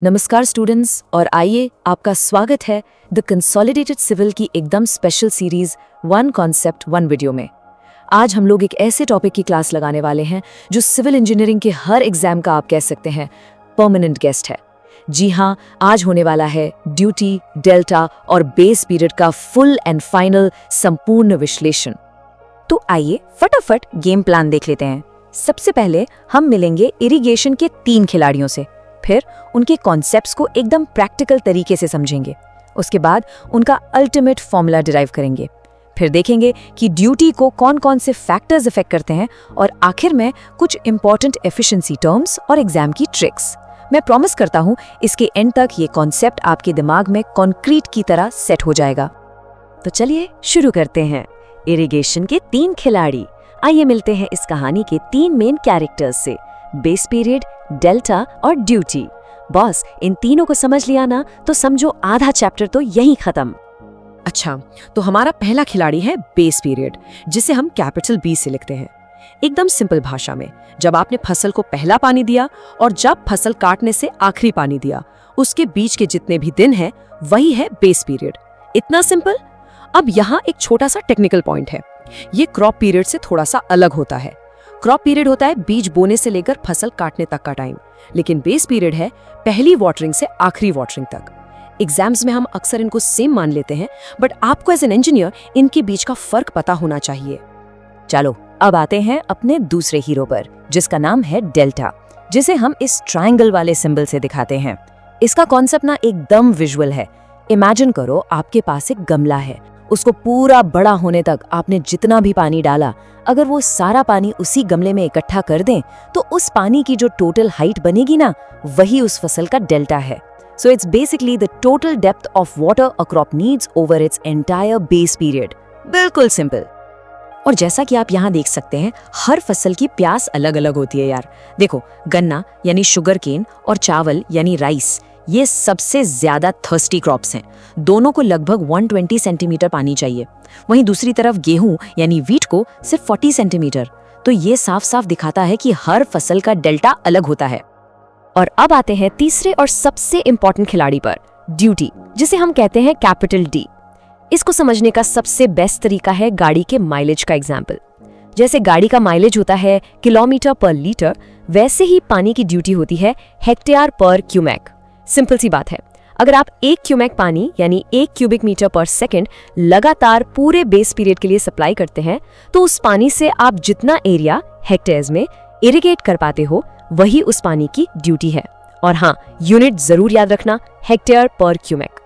नमस्कार स्टूडेंट्स, और आइए आपका स्वागत है द कंसोलिडेटेड सिविल की एकदम special series one concept one video में। आज हम लोग एक ऐसे टॉपिक की क्लास लगाने वाले हैं जो सिविल इंजीनियरिंग के हर एग्जाम का आप कह सकते हैं परमानेंट गेस्ट है। जी हाँ, आज होने वाला है ड्यूटी, डेल्टा और बेस पीरियड का फुल एंड फाइनल संपूर्ण विश्लेषण। तो आइए फटाफट गेम प्लान देख लेते हैं। सबसे पहले हम मिलेंगे इरिगेशन के 3 खिलाड़ियों से, फिर उनके कॉन्सेप्ट्स को एकदम प्रैक्टिकल तरीके से समझेंगे। उसके बाद उनका अल्टीमेट फॉर्मूला डिराइव करेंगे। फिर देखेंगे कि ड्यूटी को कौन कौन से फैक्टर्स इफेक्ट करते हैं, और आखिर में कुछ इंपॉर्टेंट एफिशिएंसी टर्म्स और एग्जाम की ट्रिक्स। मैं प्रॉमिस करता हूँ इसके एंड तक ये कॉन्सेप्ट आपके दिमाग में कॉन्क्रीट की तरह सेट हो जाएगा। तो चलिए शुरू करते हैं। इरिगेशन के 3 खिलाड़ी। आइए मिलते हैं इस कहानी के 3 मेन कैरेक्टर्स से, बेस पीरियड, डेल्टा और ड्यूटी। बॉस, इन तीनों को समझ लिया ना तो समझो आधा चैप्टर तो यहीं खत्म। अच्छा, तो हमारा पहला खिलाड़ी है बेस पीरियड, जिसे हम कैपिटल बी से लिखते हैं। एकदम सिंपल भाषा में, जब आपने फसल को पहला पानी दिया और जब फसल काटने से आखिरी पानी दिया, उसके बीच के जितने भी दिन हैं वही है बेस पीरियड। इतना सिंपल। अब यहाँ एक छोटा सा टेक्निकल पॉइंट है। ये क्रॉप पीरियड से थोड़ा सा अलग होता है। क्रॉप पीरियड होता है बीज बोने से लेकर फसल काटने तक का टाइम, लेकिन बेस पीरियड है पहली वाटरिंग से आखिरी वाटरिंग तक। एग्जाम्स में हम अक्सर इनको सेम मान लेते हैं, बट आपको एज एन इंजीनियर इनके बीच का फर्क पता होना चाहिए। चलो अब आते हैं अपने दूसरे हीरो पर, जिसका नाम है डेल्टा, जिसे हम इस ट्रायंगल वाले सिंबल से दिखाते हैं। इसका कॉन्सेप्ट ना एकदम विजुअल है। इमेजिन करो आपके पास एक गमला है, उसको पूरा बड़ा होने तक आपने जितना भी पानी डाला, अगर वो सारा पानी उसी गमले में इकट्ठा कर दें तो उस पानी की जो टोटल हाइट बनेगी ना, वही उस फसल का डेल्टा है। So it's basically the total depth of water a crop needs over its entire base period. बिल्कुल सिंपल। और जैसा कि आप यहाँ देख सकते हैं, हर फसल की प्यास अलग अलग होती है यार। देखो, गन्ना यानी शुगर केन और चावल यानी राइस, ये सबसे ज्यादा थर्स्टी क्रॉप्स हैं। दोनों को लगभग 120 सेंटीमीटर पानी चाहिए। वहीं दूसरी तरफ गेहूं यानी वीट को सिर्फ 40 सेंटीमीटर। तो ये साफ साफ दिखाता है कि हर फसल का डेल्टा अलग होता है। और अब आते हैं तीसरे और सबसे इंपॉर्टेंट खिलाड़ी पर, ड्यूटी, जिसे हम कहते हैं कैपिटल डी। इसको समझने का सबसे बेस्ट तरीका है गाड़ी के माइलेज का एग्जाम्पल। जैसे गाड़ी का माइलेज होता है किलोमीटर पर लीटर, वैसे ही पानी की ड्यूटी होती है हेक्टेयर पर क्यूमेक। सिंपल सी बात है, अगर आप 1 क्यूमेक पानी यानी 1 क्यूबिक मीटर पर सेकंड लगातार पूरे बेस पीरियड के लिए सप्लाई करते हैं, तो उस पानी से आप जितना एरिया हेक्टेयर्स में इरिगेट कर पाते हो, वही उस पानी की ड्यूटी है। और हाँ, यूनिट जरूर याद रखना, हेक्टेयर पर क्यूमेक।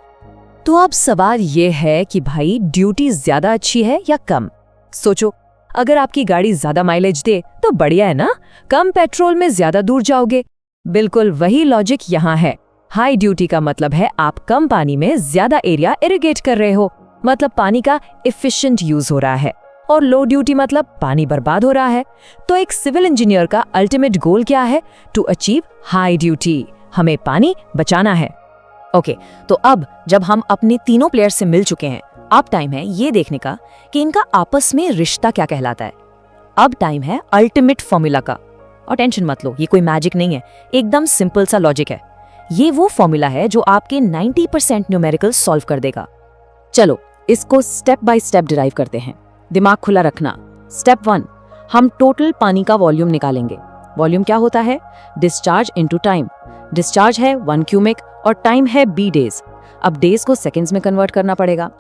तो अब सवाल ये है कि भाई ड्यूटी ज्यादा अच्छी है या कम? सोचो, अगर आपकी गाड़ी ज्यादा माइलेज दे तो बढ़िया है ना, कम पेट्रोल में ज्यादा दूर जाओगे। बिल्कुल वही लॉजिक यहाँ है। हाई ड्यूटी का मतलब है आप कम पानी में ज्यादा एरिया इरिगेट कर रहे हो, मतलब पानी का एफिशिएंट यूज हो रहा है। और लो ड्यूटी मतलब पानी बर्बाद हो रहा है। तो एक सिविल इंजीनियर का अल्टीमेट गोल क्या है? To achieve high duty. हमें पानी बचाना है। ओके, तो अब जब हम अपने तीनों प्लेयर से मिल चुके हैं, अब टाइम है ये देखने का कि इनका आपस में रिश्ता क्या कहलाता है। अब टाइम है अल्टीमेट फॉर्मूला का। और टेंशन मत लो, ये कोई मैजिक नहीं है, एकदम सिंपल सा लॉजिक है। ये वो फॉर्मूला है जो आपके 90% न्यूमेरिकल सॉल्व कर देगा। चलो इसको स्टेप बाय स्टेप डिराइव करते हैं। दिमाग खुला रखना। स्टेप 1, हम टोटल पानी का वॉल्यूम निकालेंगे। वॉल्यूम क्या होता है? Discharge into time. डिस्चार्ज है 1 क्यूमेक और टाइम है b डेज। अब डेज को सेकंड्स में कन्वर्ट करना पड़ेगा।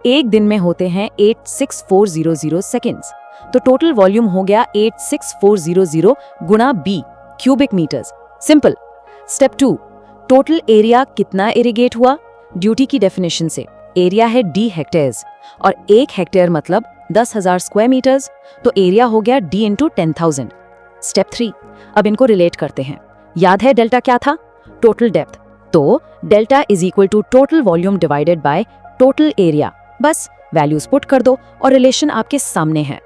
एक दिन में होते हैं 86400 सेकंड्स, तो टोटल वॉल्यूम हो गया 86400 गुणा b cubic metres. Simple. Step 2, total area कितना इरिगेट हुआ? ड्यूटी की डेफिनेशन से एरिया है d हेक्टेयर्स, और 1 हेक्टेयर मतलब 10,000 स्क्वायर मीटर्स, तो एरिया हो गया d इंटू 10,000। स्टेप 3, अब इनको रिलेट करते हैं। याद है डेल्टा क्या था? Total depth. तो delta is equal to total volume divided by total area. बस वैल्यूज पुट कर दो और रिलेशन आपके सामने है।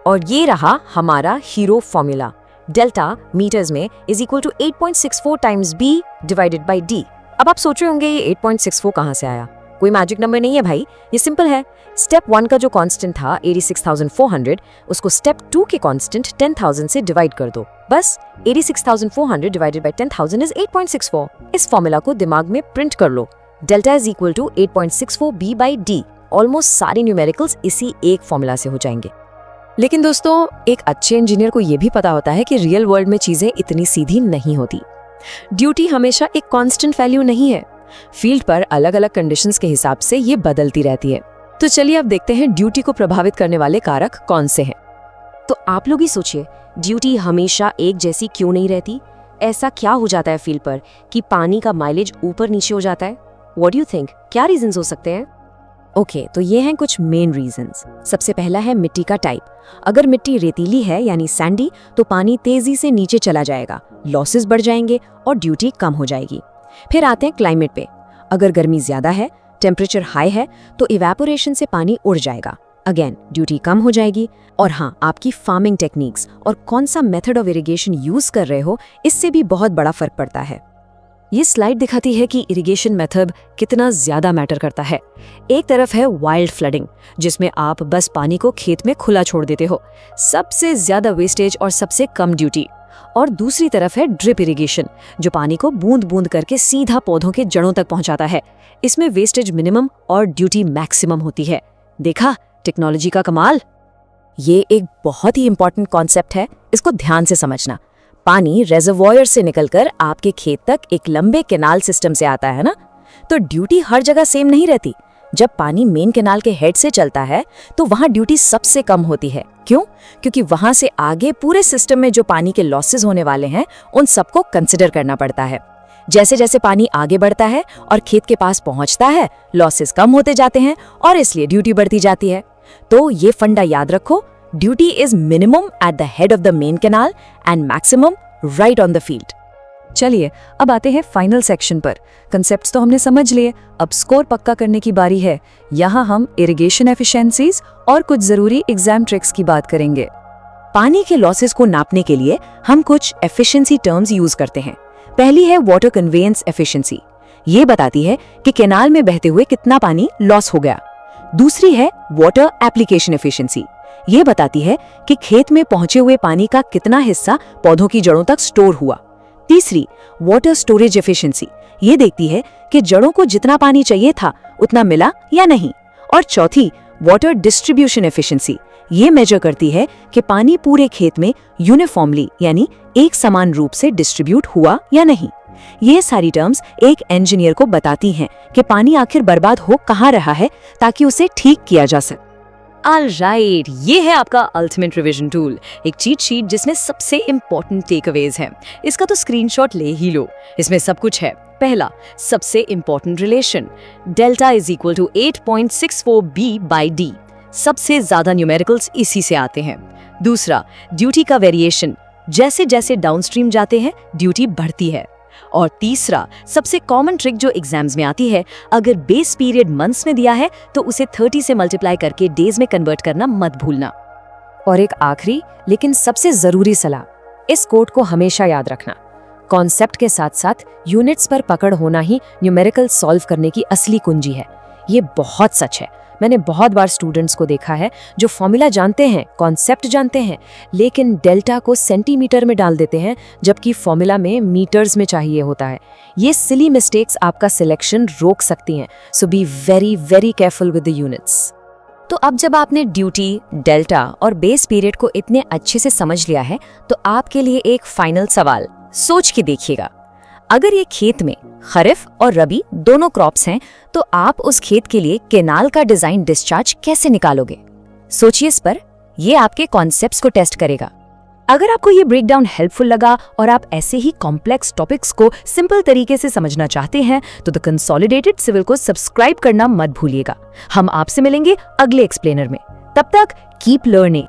और ये रहा हमारा हीरो फॉर्मूला। डेल्टा मीटर्स में is equal to 8.64 times b divided by d। अब आप सोच रहे होंगे ये 8.64 कहाँ से आया? कोई मैजिक नंबर नहीं है भाई, ये सिंपल है। स्टेप 1 का जो कांस्टेंट था 86,400, उसको स्टेप 2 के कांस्टेंट 10,000 से डिवाइड कर दो। बस 86,400 डिवाइडेड बाय 10,000 इज 8.64। इस फॉर्मूला को दिमाग में प्रिंट कर लो। Delta is equal to 8.64 b by D. Almost सारे न्यूमेरिकल्स इसी एक फॉर्मूला से हो जाएंगे। लेकिन दोस्तों, एक अच्छे इंजीनियर को यह भी पता होता है कि रियल वर्ल्ड में चीजें इतनी सीधी नहीं होती। ड्यूटी हमेशा एक कांस्टेंट वैल्यू नहीं है। फील्ड पर अलग अलग कंडीशंस के हिसाब से ये बदलती रहती है। तो चलिए अब देखते हैं ड्यूटी को प्रभावित करने वाले कारक कौन से हैं। तो आप लोग ही सोचिए, ड्यूटी हमेशा एक जैसी क्यों नहीं रहती? ऐसा क्या हो जाता है फील्ड पर कि पानी का माइलेज ऊपर नीचे हो जाता है? व्हाट डू यू थिंक, क्या रीजंस हो सकते हैं? ओके, तो ये हैं कुछ मेन रीजंस। सबसे पहला है मिट्टी का टाइप। अगर मिट्टी रेतीली है यानी सैंडी, तो पानी तेजी से नीचे चला जाएगा, लॉसेस बढ़ जाएंगे और ड्यूटी कम हो जाएगी। फिर आते हैं क्लाइमेट पे। अगर गर्मी ज्यादा है, टेम्परेचर हाई है, तो इवेपोरेशन से पानी उड़ जाएगा, अगेन ड्यूटी कम हो जाएगी। और हाँ, आपकी फार्मिंग टेक्निक्स और कौन सा मेथड ऑफ इरिगेशन यूज कर रहे हो, इससे भी बहुत बड़ा फर्क पड़ता है। ये स्लाइड दिखाती है कि इरिगेशन मेथड कितना ज्यादा मैटर करता है। एक तरफ है वाइल्ड फ्लडिंग, जिसमें आप बस पानी को खेत में खुला छोड़ देते हो, सबसे ज्यादा वेस्टेज और सबसे कम ड्यूटी। और दूसरी तरफ है ड्रिप इरिगेशन, जो पानी को बूंद बूंद करके सीधा पौधों के जड़ों तक पहुंचाता है। इसमें वेस्टेज मिनिमम और ड्यूटी मैक्सिमम होती है। देखा टेक्नोलॉजी का कमाल। ये एक बहुत ही इंपॉर्टेंट कॉन्सेप्ट है, इसको ध्यान से समझना। पानी रेजर्वॉयर से निकलकर आपके खेत तक एक लंबे कैनाल सिस्टम से आता है ना, तो ड्यूटी हर जगह सेम नहीं रहती। जब पानी मेन कैनाल के हेड से चलता है तो वहां ड्यूटी सबसे कम होती है। क्यों? क्योंकि वहां से आगे पूरे सिस्टम में जो पानी के लॉसेस होने वाले हैं, उन सबको कंसिडर करना पड़ता है। जैसे जैसे पानी आगे बढ़ता है और खेत के पास पहुंचता है, लॉसेस कम होते जाते हैं और इसलिए ड्यूटी बढ़ती जाती है। तो ये फंडा याद रखो, duty is minimum at the head of the main canal and maximum right on the field. चलिए अब आते हैं फाइनल सेक्शन पर। कंसेप्ट्स तो हमने समझ लिए, अब स्कोर पक्का करने की बारी है। यहाँ हम इरिगेशन एफिशिएंसीज और कुछ जरूरी एग्जाम ट्रिक्स की बात करेंगे। पानी के लॉसेस को नापने के लिए हम कुछ एफिशिएंसी टर्म्स यूज करते हैं। पहली है वाटर कन्वेयंस एफिशिएंसी, ये बताती है कि कैनाल में बहते हुए कितना पानी लॉस हो गया। दूसरी है वाटर एप्लीकेशन एफिशिएंसी, ये बताती है कि खेत में पहुंचे हुए पानी का कितना हिस्सा पौधों की जड़ों तक स्टोर हुआ। तीसरी वाटर स्टोरेज एफिशिएंसी, ये देखती है कि जड़ों को जितना पानी चाहिए था उतना मिला या नहीं। और चौथी वाटर डिस्ट्रीब्यूशन एफिशिएंसी, ये मेजर करती है कि पानी पूरे खेत में यूनिफॉर्मली यानी एक समान रूप से डिस्ट्रीब्यूट हुआ या नहीं। ये सारी टर्म्स एक इंजीनियर को बताती हैं कि पानी आखिर बर्बाद हो कहाँ रहा है, ताकि उसे ठीक किया जा सके। ऑलराइट, ये है आपका अल्टीमेट रिवीजन टूल, एक चीट शीट जिसमें सबसे इंपॉर्टेंट टेकअवेज हैं। इसका तो स्क्रीनशॉट ले ही लो, इसमें सब कुछ है। पहला, सबसे important relation, delta is equal to 8.64 b by D. सबसे ज्यादा न्यूमेरिकल्स इसी से आते हैं। दूसरा, ड्यूटी का वेरिएशन, जैसे जैसे डाउनस्ट्रीम जाते हैं ड्यूटी बढ़ती है। और तीसरा, सबसे कॉमन ट्रिक जो एग्जाम्स में आती है, अगर बेस पीरियड मंथ्स में दिया है तो उसे 30 से मल्टीप्लाई करके डेज में कन्वर्ट करना मत भूलना। और एक आखिरी लेकिन सबसे जरूरी सलाह, इस कोड को हमेशा याद रखना। कॉन्सेप्ट के साथ साथ यूनिट्स पर पकड़ होना ही न्यूमेरिकल सॉल्व करने की असली कुंजी है। ये बहुत सच है। मैंने बहुत बार स्टूडेंट्स को देखा है जो फॉर्मूला जानते हैं, कॉन्सेप्ट जानते हैं, लेकिन डेल्टा को सेंटीमीटर में डाल देते हैं, जबकि फॉर्मूला में मीटर्स में चाहिए होता है। ये सिली मिस्टेक्स आपका सिलेक्शन रोक सकती हैं, so be very very careful with the units. तो अब जब आपने ड्यूटी, डेल्टा और बेस पीरियड को इतने अच्छे से समझ लिया है, तो आपके लिए एक फाइनल सवाल, सोच के देखिएगा। अगर ये खेत में खरीफ और रबी दोनों क्रॉप्स हैं, तो आप उस खेत के लिए कैनाल का डिजाइन डिस्चार्ज कैसे निकालोगे? सोचिए इस पर, ये आपके कॉन्सेप्ट्स को टेस्ट करेगा। अगर आपको ये ब्रेकडाउन हेल्पफुल लगा और आप ऐसे ही कॉम्प्लेक्स टॉपिक्स को सिंपल तरीके से समझना चाहते हैं, तो द कंसोलिडेटेड सिविल को सब्सक्राइब करना मत भूलिएगा। हम आपसे मिलेंगे अगले एक्सप्लेनर में। तब तक कीप लर्निंग।